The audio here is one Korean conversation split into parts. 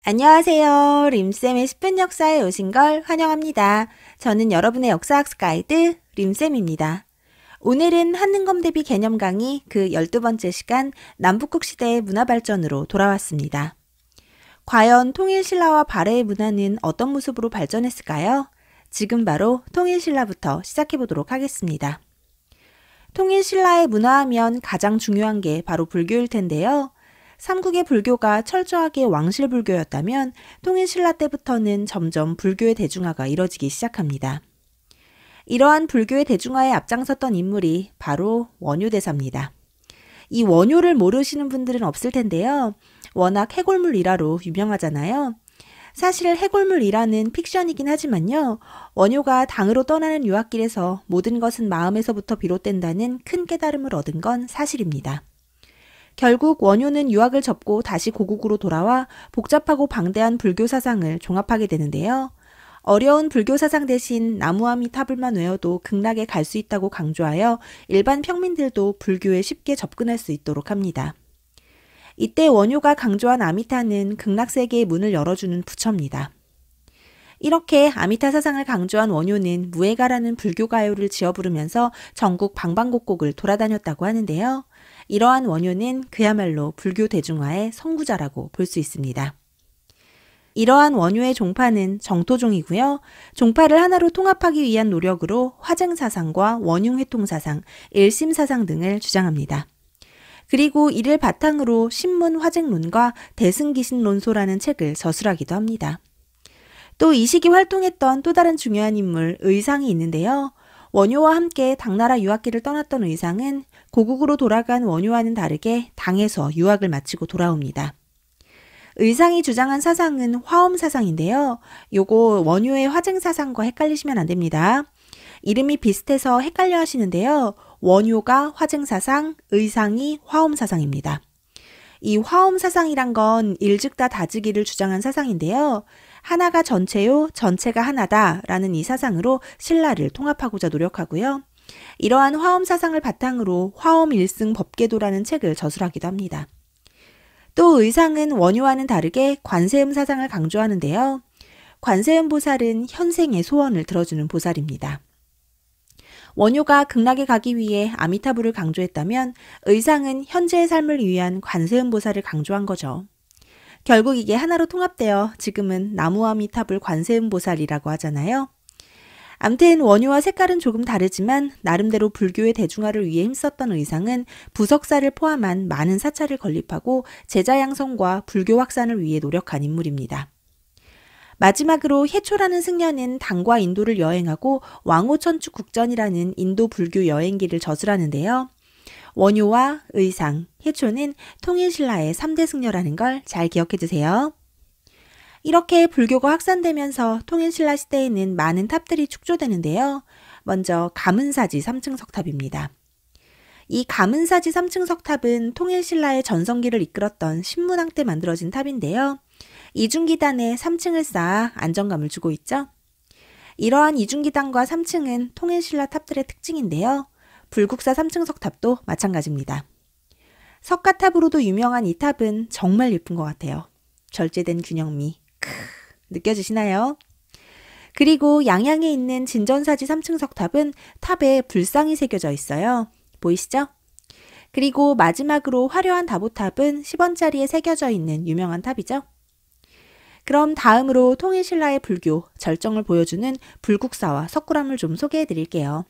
안녕하세요. 림쌤의 10분 역사에 오신 걸 환영합니다. 저는 여러분의 역사학습 가이드 림쌤입니다. 오늘은 한능검 대비 개념 강의 그 12번째 시간 남북국 시대의 문화 발전으로 돌아왔습니다. 과연 통일신라와 발해의 문화는 어떤 모습으로 발전했을까요? 지금 바로 통일신라부터 시작해 보도록 하겠습니다. 통일신라의 문화하면 가장 중요한 게 바로 불교일 텐데요. 삼국의 불교가 철저하게 왕실불교였다면 통일신라 때부터는 점점 불교의 대중화가 이뤄지기 시작합니다. 이러한 불교의 대중화에 앞장섰던 인물이 바로 원효대사입니다. 이 원효를 모르시는 분들은 없을 텐데요. 워낙 해골물 일화로 유명하잖아요. 사실 해골물 일화는 픽션이긴 하지만요. 원효가 당으로 떠나는 유학길에서 모든 것은 마음에서부터 비롯된다는 큰 깨달음을 얻은 건 사실입니다. 결국 원효는 유학을 접고 다시 고국으로 돌아와 복잡하고 방대한 불교 사상을 종합하게 되는데요. 어려운 불교 사상 대신 나무아미타불만 외워도 극락에 갈 수 있다고 강조하여 일반 평민들도 불교에 쉽게 접근할 수 있도록 합니다. 이때 원효가 강조한 아미타는 극락세계의 문을 열어주는 부처입니다. 이렇게 아미타 사상을 강조한 원효는 무예가라는 불교 가요를 지어 부르면서 전국 방방곡곡을 돌아다녔다고 하는데요. 이러한 원효는 그야말로 불교 대중화의 선구자라고 볼 수 있습니다. 이러한 원효의 종파는 정토종이고요. 종파를 하나로 통합하기 위한 노력으로 화증사상과 원융회통사상, 일심사상 등을 주장합니다. 그리고 이를 바탕으로 신문화증론과 대승기신론소라는 책을 저술하기도 합니다. 또 이 시기 활동했던 또 다른 중요한 인물 의상이 있는데요. 원효와 함께 당나라 유학길을 떠났던 의상은 고국으로 돌아간 원효와는 다르게 당에서 유학을 마치고 돌아옵니다. 의상이 주장한 사상은 화엄사상인데요. 요거 원효의 화증사상과 헷갈리시면 안 됩니다. 이름이 비슷해서 헷갈려 하시는데요. 원효가 화증사상, 의상이 화엄사상입니다. 이 화엄사상이란 건 일즉다 다지기를 주장한 사상인데요. 하나가 전체요, 전체가 하나다라는 이 사상으로 신라를 통합하고자 노력하고요. 이러한 화엄사상을 바탕으로 화엄일승법계도라는 책을 저술하기도 합니다. 또 의상은 원효와는 다르게 관세음 사상을 강조하는데요. 관세음 보살은 현생의 소원을 들어주는 보살입니다. 원효가 극락에 가기 위해 아미타불을 강조했다면 의상은 현재의 삶을 위한 관세음 보살을 강조한 거죠. 결국 이게 하나로 통합되어 지금은 나무아미타불 관세음 보살이라고 하잖아요. 암튼 원효와 색깔은 조금 다르지만 나름대로 불교의 대중화를 위해 힘썼던 의상은 부석사를 포함한 많은 사찰을 건립하고 제자 양성과 불교 확산을 위해 노력한 인물입니다. 마지막으로 해초라는 승려는 당과 인도를 여행하고 왕호천축국전이라는 인도 불교 여행기를 저술하는데요. 원효와 의상, 해초는 통일신라의 3대 승려라는 걸 잘 기억해 두세요. 이렇게 불교가 확산되면서 통일신라 시대에는 많은 탑들이 축조되는데요. 먼저 가문사지 3층 석탑입니다. 이 가문사지 3층 석탑은 통일신라의 전성기를 이끌었던 신문왕 때 만들어진 탑인데요. 이중기단에 3층을 쌓아 안정감을 주고 있죠. 이러한 이중기단과 3층은 통일신라 탑들의 특징인데요. 불국사 3층 석탑도 마찬가지입니다. 석가탑으로도 유명한 이 탑은 정말 예쁜 것 같아요. 절제된 균형미. 느껴지시나요? 그리고 양양에 있는 진전사지 3층 석탑은 탑에 불상이 새겨져 있어요. 보이시죠? 그리고 마지막으로 화려한 다보탑은 10원짜리에 새겨져 있는 유명한 탑이죠. 그럼 다음으로 통일신라의 불교 절정을 보여주는 불국사와 석굴암을 좀 소개해 드릴게요.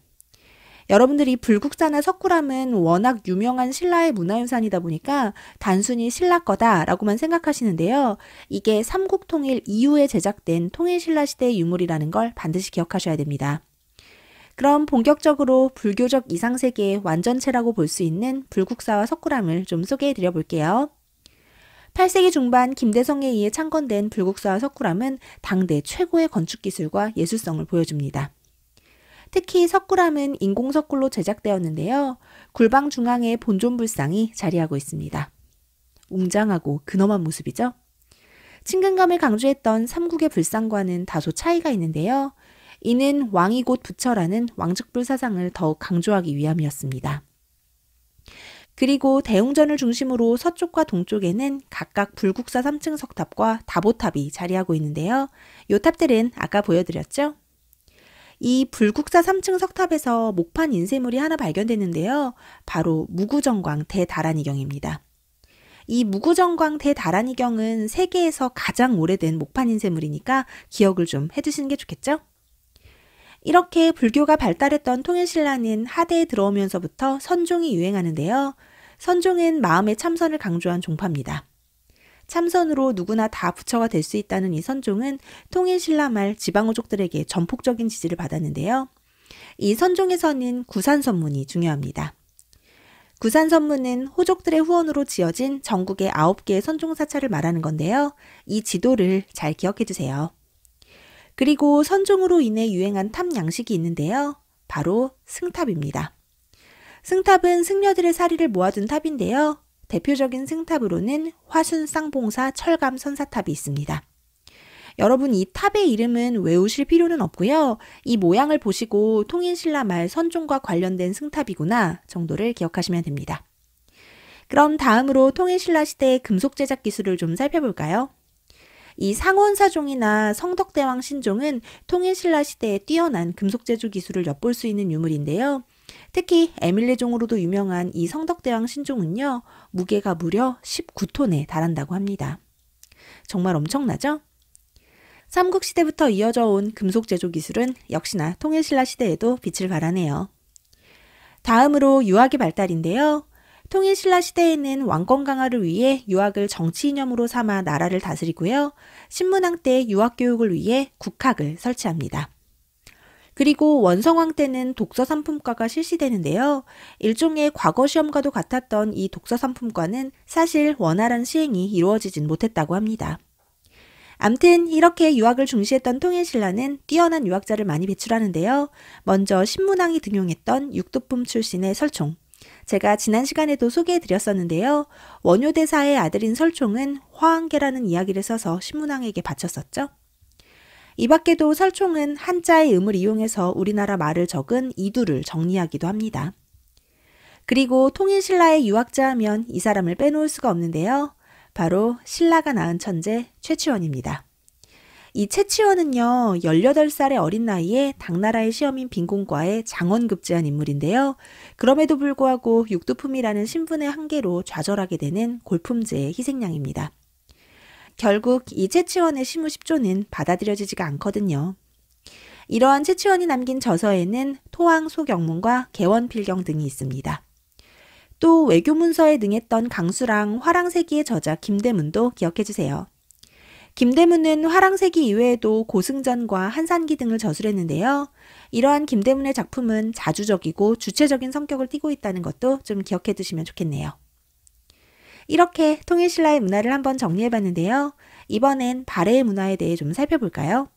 여러분들이 불국사나 석굴암은 워낙 유명한 신라의 문화유산이다 보니까 단순히 신라 거다라고만 생각하시는데요. 이게 삼국통일 이후에 제작된 통일신라 시대의 유물이라는 걸 반드시 기억하셔야 됩니다. 그럼 본격적으로 불교적 이상세계의 완전체라고 볼 수 있는 불국사와 석굴암을 좀 소개해 드려 볼게요. 8세기 중반 김대성에 의해 창건된 불국사와 석굴암은 당대 최고의 건축기술과 예술성을 보여줍니다. 특히 석굴암은 인공석굴로 제작되었는데요. 굴방 중앙에 본존불상이 자리하고 있습니다. 웅장하고 근엄한 모습이죠. 친근감을 강조했던 삼국의 불상과는 다소 차이가 있는데요. 이는 왕이 곧 부처라는 왕즉불 사상을 더욱 강조하기 위함이었습니다. 그리고 대웅전을 중심으로 서쪽과 동쪽에는 각각 불국사 3층 석탑과 다보탑이 자리하고 있는데요. 이 탑들은 아까 보여드렸죠? 이 불국사 3층 석탑에서 목판 인쇄물이 하나 발견됐는데요. 바로 무구정광 대다란이경입니다. 이 무구정광 대다란이경은 세계에서 가장 오래된 목판 인쇄물이니까 기억을 좀 해두시는 게 좋겠죠? 이렇게 불교가 발달했던 통일신라는 하대에 들어오면서부터 선종이 유행하는데요. 선종은 마음의 참선을 강조한 종파입니다. 참선으로 누구나 다 부처가 될 수 있다는 이 선종은 통일신라 말 지방호족들에게 전폭적인 지지를 받았는데요. 이 선종에서는 구산선문이 중요합니다. 구산선문은 호족들의 후원으로 지어진 전국의 9개의 선종사찰을 말하는 건데요. 이 지도를 잘 기억해 두세요. 그리고 선종으로 인해 유행한 탑 양식이 있는데요. 바로 승탑입니다. 승탑은 승려들의 사리를 모아둔 탑인데요. 대표적인 승탑으로는 화순 쌍봉사 철감 선사탑이 있습니다. 여러분 이 탑의 이름은 외우실 필요는 없고요. 이 모양을 보시고 통일신라 말 선종과 관련된 승탑이구나 정도를 기억하시면 됩니다. 그럼 다음으로 통일신라 시대의 금속 제작 기술을 좀 살펴볼까요? 이 상원사종이나 성덕대왕 신종은 통일신라 시대에 뛰어난 금속 제조 기술을 엿볼 수 있는 유물인데요. 특히 에밀레종으로도 유명한 이 성덕대왕 신종은요. 무게가 무려 19톤에 달한다고 합니다. 정말 엄청나죠? 삼국시대부터 이어져 온 금속 제조 기술은 역시나 통일신라 시대에도 빛을 발하네요. 다음으로 유학의 발달인데요. 통일신라 시대에는 왕권 강화를 위해 유학을 정치 이념으로 삼아 나라를 다스리고요. 신문왕 때 유학 교육을 위해 국학을 설치합니다. 그리고 원성왕 때는 독서상품과가 실시되는데요. 일종의 과거 시험과도 같았던 이 독서상품과는 사실 원활한 시행이 이루어지진 못했다고 합니다. 암튼 이렇게 유학을 중시했던 통일신라는 뛰어난 유학자를 많이 배출하는데요. 먼저 신문왕이 등용했던 육두품 출신의 설총. 제가 지난 시간에도 소개해드렸었는데요. 원효대사의 아들인 설총은 화한계라는 이야기를 써서 신문왕에게 바쳤었죠. 이 밖에도 설총은 한자의 음을 이용해서 우리나라 말을 적은 이두를 정리하기도 합니다. 그리고 통일신라의 유학자 하면 이 사람을 빼놓을 수가 없는데요. 바로 신라가 낳은 천재 최치원입니다. 이 최치원은요. 18살의 어린 나이에 당나라의 시험인 빈공과에 장원급제한 인물인데요. 그럼에도 불구하고 육두품이라는 신분의 한계로 좌절하게 되는 골품제의 희생양입니다. 결국 이 최치원의 시무 10조는 받아들여지지가 않거든요. 이러한 최치원이 남긴 저서에는 토항 소경문과 개원필경 등이 있습니다. 또 외교문서에 능했던 강수랑 화랑세기의 저자 김대문도 기억해주세요. 김대문은 화랑세기 이외에도 고승전과 한산기 등을 저술했는데요. 이러한 김대문의 작품은 자주적이고 주체적인 성격을 띠고 있다는 것도 좀 기억해 두시면 좋겠네요. 이렇게 통일신라의 문화를 한번 정리해봤는데요. 이번엔 발해의 문화에 대해 좀 살펴볼까요?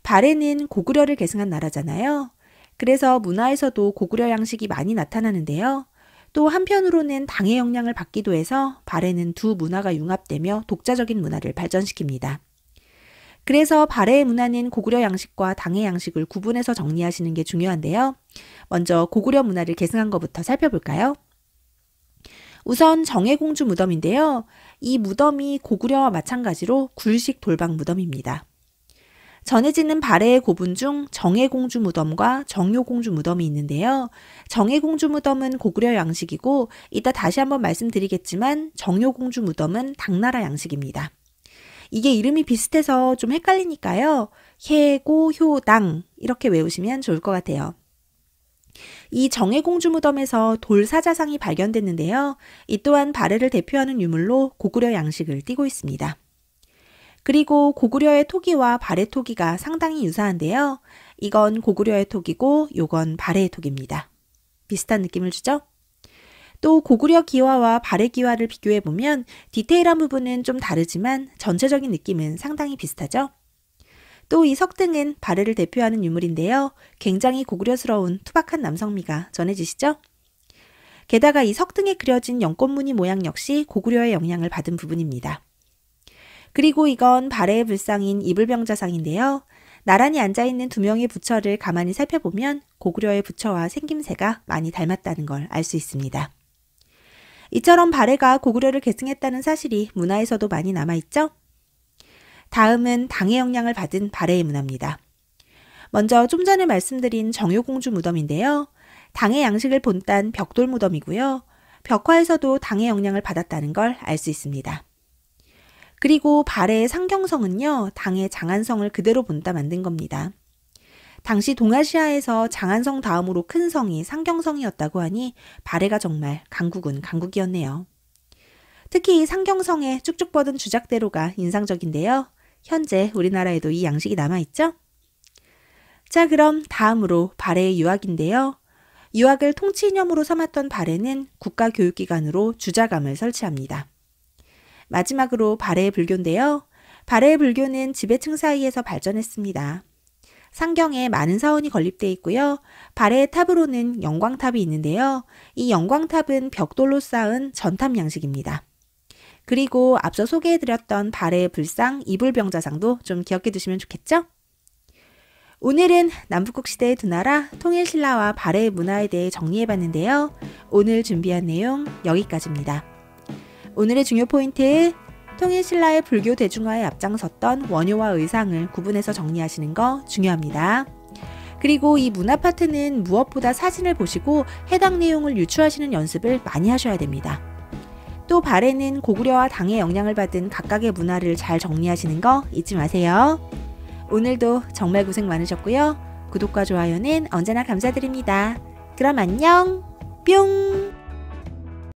발해는 고구려를 계승한 나라잖아요. 그래서 문화에서도 고구려 양식이 많이 나타나는데요. 또 한편으로는 당의 영향을 받기도 해서 발해는 두 문화가 융합되며 독자적인 문화를 발전시킵니다. 그래서 발해의 문화는 고구려 양식과 당의 양식을 구분해서 정리하시는 게 중요한데요. 먼저 고구려 문화를 계승한 것부터 살펴볼까요? 우선 정해공주 무덤인데요. 이 무덤이 고구려와 마찬가지로 굴식 돌방 무덤입니다. 전해지는 발해의 고분 중 정해공주 무덤과 정효공주 무덤이 있는데요. 정해공주 무덤은 고구려 양식이고 이따 다시 한번 말씀드리겠지만 정효공주 무덤은 당나라 양식입니다. 이게 이름이 비슷해서 좀 헷갈리니까요. 해고효당 이렇게 외우시면 좋을 것 같아요. 이 정해공주 무덤에서 돌사자상이 발견됐는데요. 이 또한 발해를 대표하는 유물로 고구려 양식을 띠고 있습니다. 그리고 고구려의 토기와 발해 토기가 상당히 유사한데요. 이건 고구려의 토기고 요건 발해의 토기입니다. 비슷한 느낌을 주죠? 또 고구려 기와와 발해 기와를 비교해보면 디테일한 부분은 좀 다르지만 전체적인 느낌은 상당히 비슷하죠? 또 이 석등은 발해를 대표하는 유물인데요. 굉장히 고구려스러운 투박한 남성미가 전해지시죠? 게다가 이 석등에 그려진 연꽃무늬 모양 역시 고구려의 영향을 받은 부분입니다. 그리고 이건 발해의 불상인 이불병자상인데요. 나란히 앉아있는 두 명의 부처를 가만히 살펴보면 고구려의 부처와 생김새가 많이 닮았다는 걸 알 수 있습니다. 이처럼 발해가 고구려를 계승했다는 사실이 문화에서도 많이 남아있죠? 다음은 당의 영향을 받은 발해의 문화입니다. 먼저 좀 전에 말씀드린 정효공주 무덤인데요. 당의 양식을 본딴 벽돌 무덤이고요. 벽화에서도 당의 영향을 받았다는 걸 알 수 있습니다. 그리고 발해의 상경성은요, 당의 장안성을 그대로 본따 만든 겁니다. 당시 동아시아에서 장안성 다음으로 큰 성이 상경성이었다고 하니 발해가 정말 강국은 강국이었네요. 특히 이 상경성의 쭉쭉 뻗은 주작대로가 인상적인데요. 현재 우리나라에도 이 양식이 남아있죠? 자, 그럼 다음으로 발해의 유학인데요. 유학을 통치 이념으로 삼았던 발해는 국가교육기관으로 주자감을 설치합니다. 마지막으로 발해의 불교인데요. 발해의 불교는 지배층 사이에서 발전했습니다. 상경에 많은 사원이 건립되어 있고요. 발해의 탑으로는 영광탑이 있는데요. 이 영광탑은 벽돌로 쌓은 전탑 양식입니다. 그리고 앞서 소개해드렸던 발해의 불상 이불병자상도 좀 기억해 두시면 좋겠죠? 오늘은 남북국 시대의 두 나라 통일신라와 발해의 문화에 대해 정리해봤는데요. 오늘 준비한 내용 여기까지입니다. 오늘의 중요 포인트, 통일신라의 불교 대중화에 앞장섰던 원효와 의상을 구분해서 정리하시는 거 중요합니다. 그리고 이 문화 파트는 무엇보다 사진을 보시고 해당 내용을 유추하시는 연습을 많이 하셔야 됩니다. 또 발해는 고구려와 당의 영향을 받은 각각의 문화를 잘 정리하시는 거 잊지 마세요. 오늘도 정말 고생 많으셨고요. 구독과 좋아요는 언제나 감사드립니다. 그럼 안녕! 뿅!